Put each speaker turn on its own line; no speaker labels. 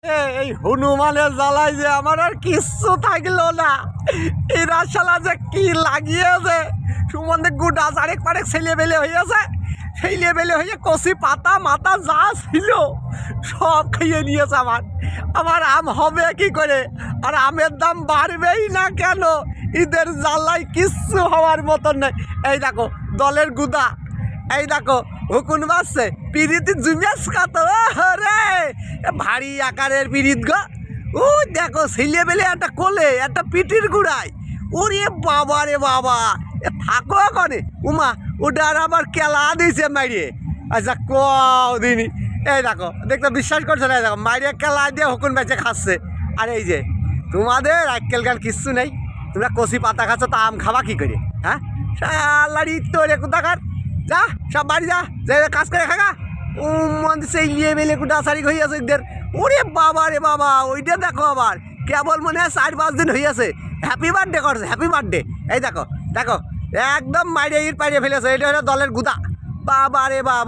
এই হনুমানের জ্বালায় যে আমার আর কিচ্ছু থাকলো না। এই রাজশালা যে কি লাগিয়েছে, সুমন্দে গুডা চারেক পারেক ছেলে বেলে হয়েছে, ছেলে বেলে হয়ে কচি পাতা মাথা যা ছিল সব খেয়ে নিয়েছে। আমার আম হবে কি করে? আর আমের দাম বাড়বেই না কেন? ঈদের জ্বালায় কিচ্ছু হওয়ার মতন নেই। এই দেখো দলের গুদা, এই দেখো হুকুন বাজছে, পিড়িতি জুমেস কত রে, ভারী আকারের পিড়িত গো। ও দেখো ছেলে বেলে একটা কোলে একটা পিটির গুড়াই, ওরে বাবা রে বাবা, এ থাকো কনে উমা ওটার আবার কেলা দিয়েছে মাইরে। আচ্ছা কদিনই এই দেখো, দেখতে বিশ্বাস করছে না, দেখো মাইরে কেলা দিয়ে হুকুন বেঁচে খাচ্ছে। আর এই যে তোমাদের আজকালকার কিচ্ছু নেই, তোমরা কচি পাতা খাচ্ছ, তা আম খাবা কি করে? হ্যাঁ শালারি তোরে কোথাকার, যা সব বাড়ি যা, যে কাজ করে খাগা। ও মন সেই নিয়ে মেলে কুটা সারি হইয়াছে ওদের। ওরে বাবা রে বাবা, ওইটা দেখো আবার কেবল মনে হয় 4-5 দিন হইয়াছে হ্যাপি বার্থডে করছে, হ্যাপি বার্থডে। এই দেখো দেখো একদম মাইরে ইট পাইরে ফেলেছে। এটা হলো দলের গুদা, বাবা রে বাবা।